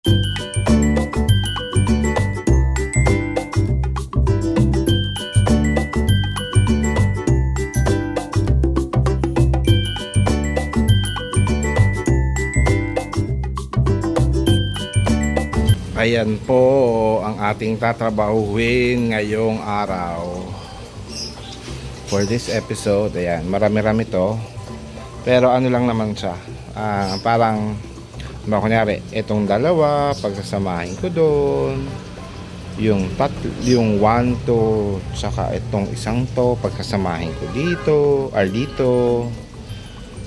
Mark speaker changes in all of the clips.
Speaker 1: Ayan po ang ating tatrabahuhin ngayong araw. For this episode, ayan, marami-rami to. Pero ano lang naman siya. Parang, kunyari, itong dalawa, pagsasamahin ko doon. Yung 1, 2, tsaka itong isang to, pagsasamahin ko dito, or dito.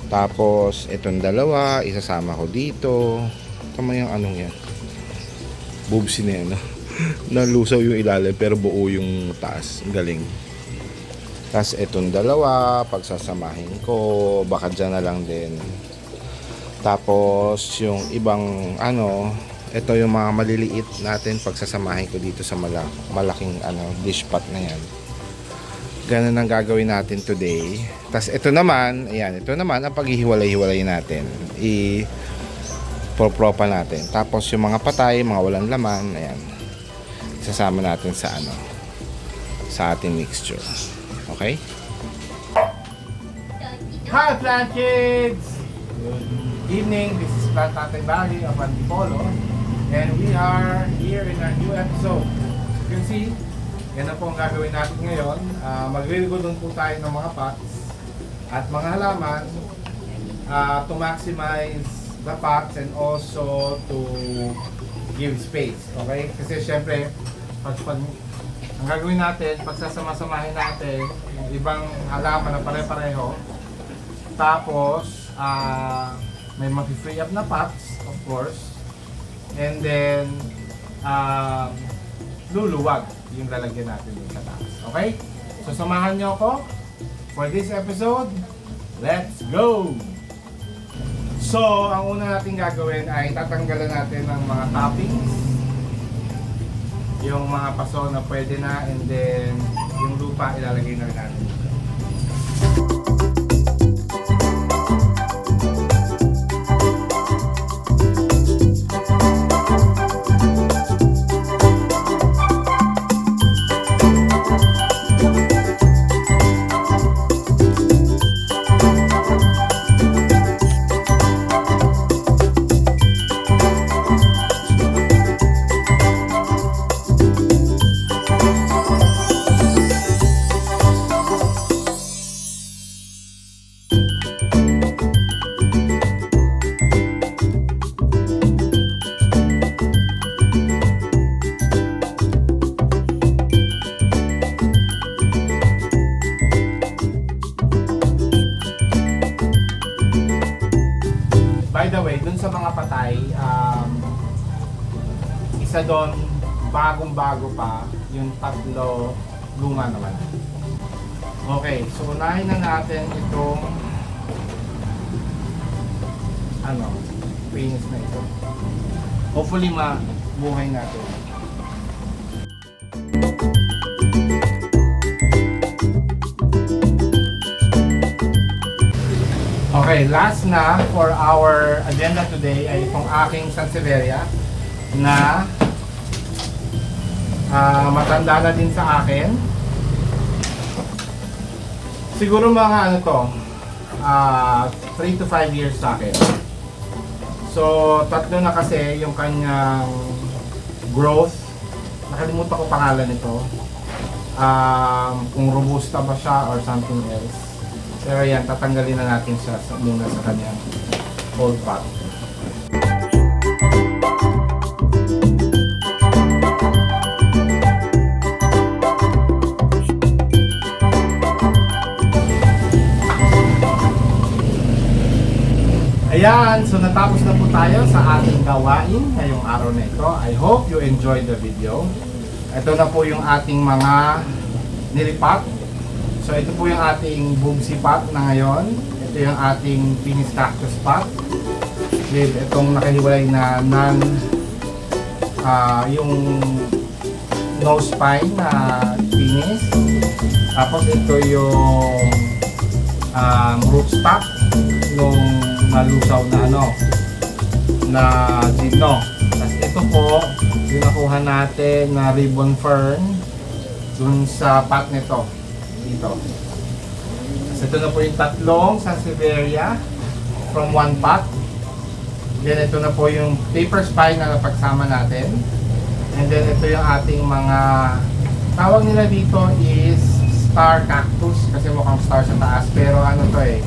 Speaker 1: Tapos, itong dalawa, isasama ko dito. Tama yung anong yan. Boobsy na yan, no? Nalusaw yung ilalim pero buo yung taas. Galing. Tapos itong dalawa, pagsasamahin ko, baka dyan na lang din. Tapos yung ibang ito yung mga maliliit natin, pagsasamahin ko dito sa malaking dish pot na yan. Ganun ang gagawin natin today. Tapos ito naman, ayan, ito naman ang paghihiwalay-hiwalay natin. Propa natin. Tapos yung mga patay, mga walang laman, ayan. Isasama natin sa ating mixture. Okay? Hi plant kids! Good evening. This is Plant Tatay Barry of Antipolo. And we are here in our new episode. As you can see, yan na po ang gagawin natin ngayon. Magre-regodon po tayo ng mga pots at mga halaman to maximize the pots and also to give space, okay? Kasi syempre, pag ang gagawin natin, pagsasama-samahin natin yung ibang halaman na pare-pareho, tapos may mag-free up na pots, of course, and then luluwag yung lalagyan natin sa taas, okay? So samahan nyo ako for this episode. Let's go! So, ang una natin gagawin ay tatanggalan natin ng mga toppings. Yung mga paso na pwede na, and then yung lupa ilalagay na rin natin. By the way, dun sa mga patay, isa doon, bagong-bago pa, yung tatlo, luma naman. Okay, so unahin na natin itong finish na ito. Hopefully mabuhay natin. Okay, last na for our agenda today ay itong aking Sansevieria na matanda na din sa akin. Siguro mga 3 to 5 years sa akin. So, tatlo na kasi yung kanyang growth. Nakalimutan ko pangalan nito. Kung robusta ba siya or something else. Pero yan, tatanggalin na natin siya muna sa kanyang old pot. Ayan, so natapos na po tayo sa ating gawain ngayong araw na ito. I hope you enjoyed the video. Ito na po yung ating mga nilipat. So ito po yung ating boobsy pot na ngayon. Ito yung ating finished cactus pot. With itong nakahiwalay na yung nose pine na finish. Tapos ito yung rootstock, yung nalusaw na na gino. Tapos po yung nakuha natin na ribbon fern dun sa pot nito. Dito. So ito na po yung tatlong Sansevieria from one pot. Then ito na po yung paper spine na napagsama natin. And then ito yung ating mga, tawag nila dito is star cactus kasi mukhang star sa taas. Pero ano to eh,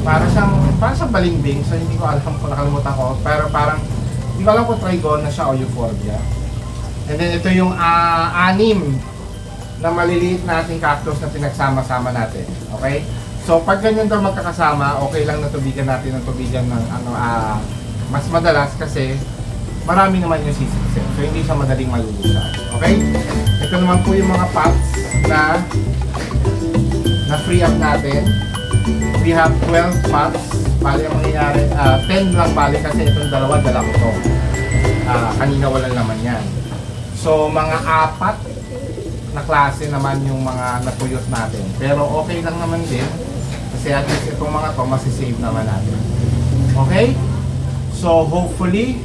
Speaker 1: para siyang balimbing. So hindi ko alam kung nakalimutan ko. Pero parang, hindi ko alam kung trigona siya o euphorbia. And then ito yung anim na maliliit nating cactus na pinagsama-sama natin. Okay? So pag ganyan daw magkakasama, okay lang na tubigan natin ng tubigan ng mas madalas kasi marami naman yung sisiksin. So hindi siya madaling malulusan. Okay? Ito naman po yung mga pots na free up natin. We have 12 pots. Bali ang mangyayari, 10 lang bali kasi itong dala ko to. Kanina walang laman yan. So mga 4 na klase naman yung mga natuyot natin. Pero okay lang naman din kasi at least itong mga to masisave naman natin. Okay? So hopefully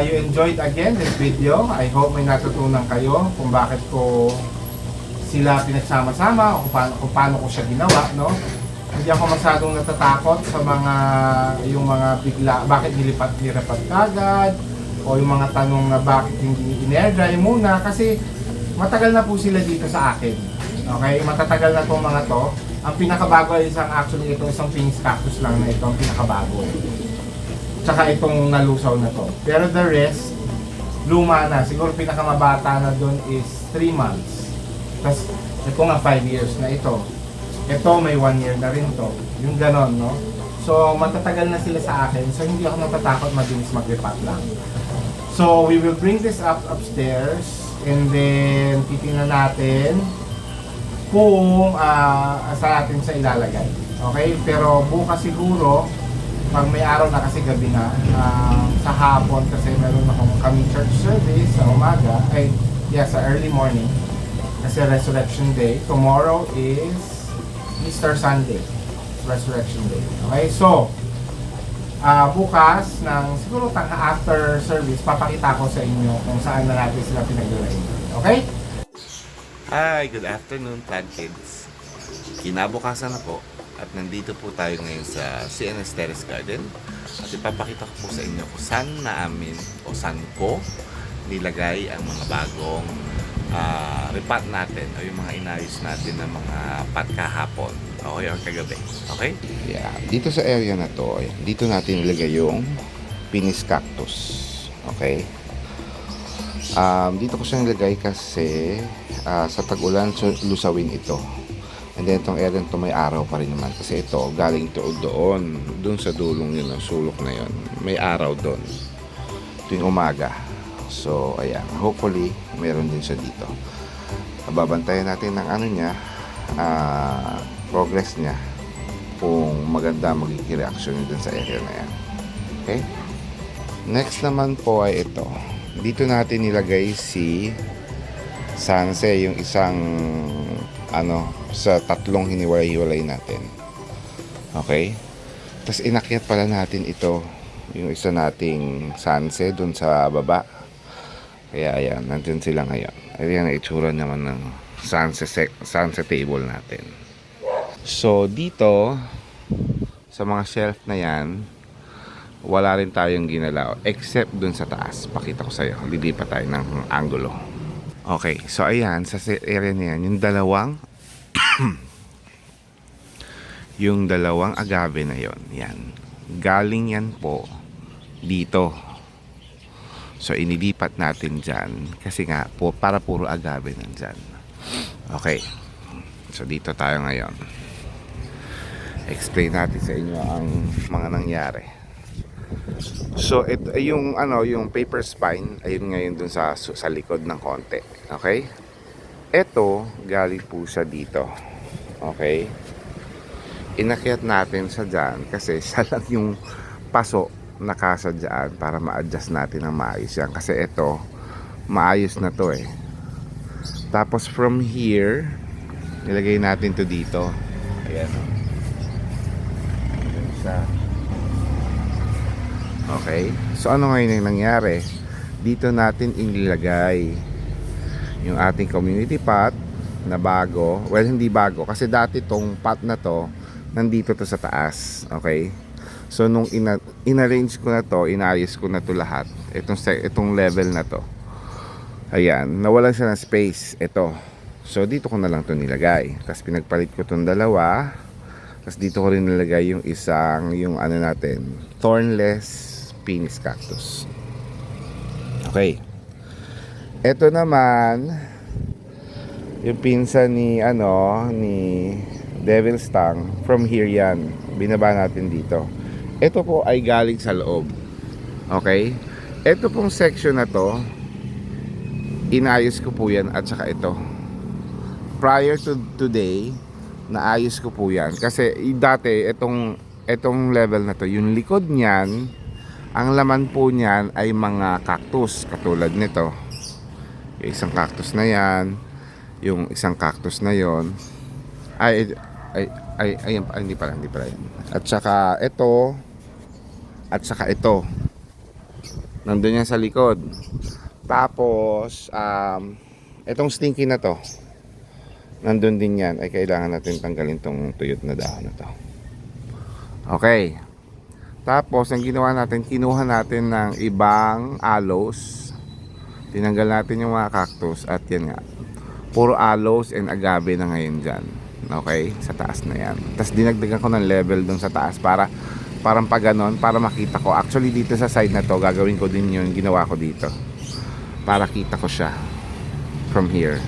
Speaker 1: you enjoyed again this video. I hope may natutunan kayo kung bakit ko sila pinagsama-sama o kung paano ko siya ginawa, no? Hindi ako masyadong natatakot sa yung mga bigla, bakit nilipat kagad o yung mga tanong na bakit hindi in-air-dry muna kasi matagal na po sila dito sa akin. Okay? Matatagal na itong mga to. Ang pinakabago ay actually itong isang Phoenix cactus lang na ito ang pinakabago. Tsaka itong nalusaw na to. Pero the rest, luma na. Siguro pinakamabata na doon is 3 months. Tapos ito nga 5 years na ito. Ito may 1 year na rin to. Yung ganon, no? So matatagal na sila sa akin. So hindi ako natatakot mabilis mag-repot lang. So we will bring this upstairs. And then, titingnan natin kung saan natin siya ilalagay. Okay? Pero bukas siguro, pag may araw na kasi gabi na, sa hapon kasi meron akong kami church service sa umaga, sa early morning. Kasi Resurrection Day. Tomorrow is Easter Sunday. Resurrection Day. Okay? So, bukas ng siguro after service papakita ko sa inyo kung saan na natin sila pinaglalagay. Okay?
Speaker 2: Hi, good afternoon plant kids. Kinabukasan na po at nandito po tayo ngayon sa CNS Terrace Garden at ipapakita ko po sa inyo kung saan ko nilagay ang mga bagong repot natin o yung mga inayos natin ng mga pot kahapon o yung kagabi. Okay?
Speaker 3: Yeah, dito sa area na to, dito natin ilagay yung Phoenix cactus. Okay? Dito ko siya nilagay kasi sa tag-ulan lusawin ito. And then itong area to may araw pa rin naman kasi ito galing to doon sa dulong yun, ang sulok na yun. May araw doon tuwing umaga. So ayan, hopefully meron din siya dito. Babantayan natin ng progress niya kung maganda magiging reaction din sa area na yan. Okay? Next naman po ay ito. Dito natin nilagay si Sanse, yung isang sa tatlong hiniwalay-hiwalay natin. Okay? Tapos inakyat pala natin ito, yung isa nating Sanse dun sa baba. Kaya ayan, nandun sila ngayon. Ayan ang itsura naman ng Sanse table natin. So dito sa mga shelf na yan, wala rin tayong ginalaw except dun sa taas. Pakita ko sa iyo, lilipat tayo ng angulo. Okay, so ayan sa area na yan, yung dalawang agave na yon, yan. Galing yan po dito. So inilipat natin dyan kasi nga po para puro agave nandyan. Okay, so dito tayo ngayon. Explain natin sa inyo ang mga nangyari. So ito yung yung paper spine ayun ngayon dun sa likod ng konti. Okay? Ito galing po siya dito. Okay? Inakyat natin sa dyan kasi siya lang yung paso na kasa dyan para ma-adjust natin ng maayos yan. Kasi ito maayos na to eh. Tapos from here nilagay natin to dito. Ayan. Okay? So ano ngayon yung nangyari? dito natin inilagay yung ating community pot na bago. Well, hindi bago kasi dati tong pot na to nandito to sa taas. Okay? So nung inarrange ko na to, inayos ko na to lahat. Itong level na to. Ayan, nawalan siya ng space. Ito. So dito ko na lang to nilagay. Tapos pinagpalit ko tong dalawa. Tapos dito ko rin nilagay yung isang, yung ano natin, thornless Penis cactus. Okay. Ito naman yung pinsan ni Devil's Tongue. From here yan. Binaba natin dito. Ito po ay galing sa loob. Okay? Ito pong section na to, inayos ko po yan at saka ito. Prior to today, naayos ko po yan. Kasi dati, itong level na to, yung likod niyan, ang laman po niyan ay mga cactus katulad nito. Yung isang cactus na yan, yung isang cactus na yon. Hindi pala yan. At saka ito, at saka ito. Nandun yan sa likod. Tapos, itong stinky na to, nandun din yan. Ay kailangan natin tanggalin tong tuyot na dahon na to. Okay. Tapos, ang ginawa natin, kinuha natin ng ibang aloes. Tinanggal natin yung mga cactus at yan nga. Puro aloes and agave na ngayon dyan. Okay? Sa taas na yan. Tapos, dinagdagan ko ng level dun sa taas para parang pa ganon, para makita ko. Actually, dito sa side na to, gagawin ko din yun. Ginawa ko dito. Para kita ko siya from here.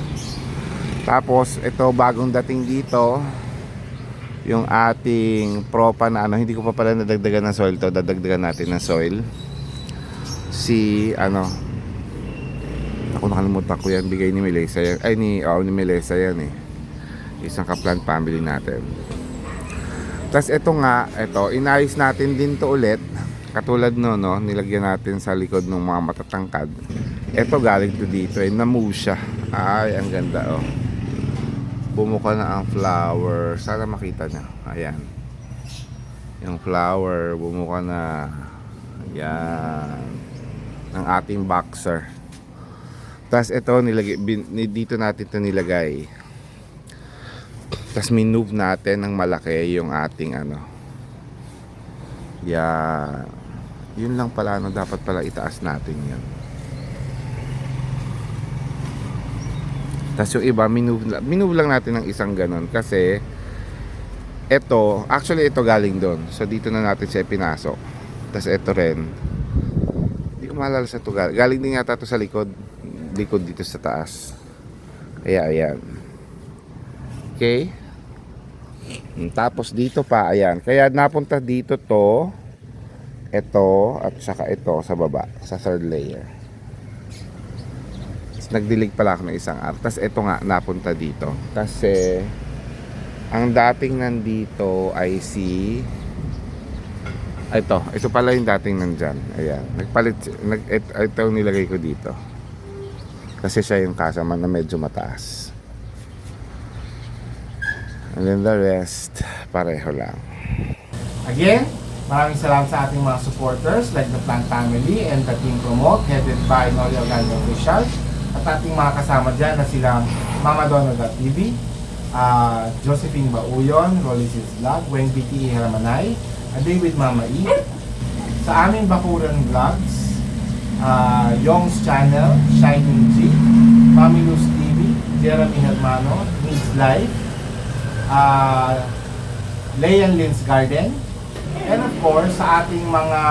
Speaker 3: Tapos, ito, bagong dating dito, yung ating propa na hindi ko pa pala nadagdagan ng soil to, dadagdagan natin ng soil. Nakalimutan ko yan, bigay ni Melissa yan. Ni Melissa yan eh. Isang kaplan family natin. Tapos ito nga, inayos natin din to ulit. Katulad nilagyan natin sa likod ng mga matatangkad. Ito galing to dito, na-move siya. Ay, ang ganda Bumuka na ang flower. Sana makita nyo. Ayan. Yung flower, bumuka na. Ayan. Ang ating boxer. Tapos ito, dito natin ito nilagay. Tapos minove natin ng malaki yung ating Yan. Yun lang pala, dapat pala itaas natin yan. Tapos yung iba, minove lang natin ng isang ganon. Kasi, actually ito galing doon. So, dito na natin siya pinasok. Tapos ito rin. Hindi ko maalala sa ito. Galing din yata ito sa likod. Likod dito sa taas. Kaya, ayan. Okay. Tapos dito pa, ayan. Kaya napunta dito to. Ito, at saka ito sa baba. Sa third layer. Nagdilig pala ako ng isang araw. Tapos ito nga, napunta dito. Kasi, ang dating nandito ay ito pala yung dating nandyan. Ayan. Ito nilagay ko dito. Kasi siya yung kasama na medyo mataas. And then the rest, pareho lang.
Speaker 1: Again, maraming salamat sa ating mga supporters like the Plant Family and the Team Promote headed by Noli Orlando Official. At ating mga kasama dyan na sila Mama Donna.tv, Josephine Bauyon, Rolly's Vlog, Wayne BTE Heramanay, David Mama E, sa aming Bakuran Vlogs, Yong's Channel, Shining G, Mami Luz TV, Jeremy Hermano, Needs Life, Leyan Lynn's Garden, and of course sa ating mga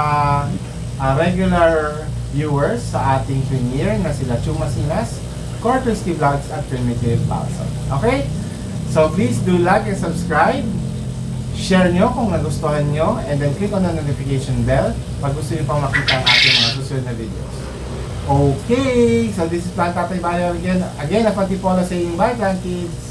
Speaker 1: regular viewers sa ating premiere na sila Chuma Sinas, Cortesty Vlogs at Primitive Balsam. Okay? So please do like and subscribe. Share nyo kung nagustuhan nyo and then click on the notification bell pag gusto nyo pang makita ang ating mga susunod na videos. Okay! So this is Plant Tatay Bayo again. Again, Apantipolo saying bye, Plant Kids!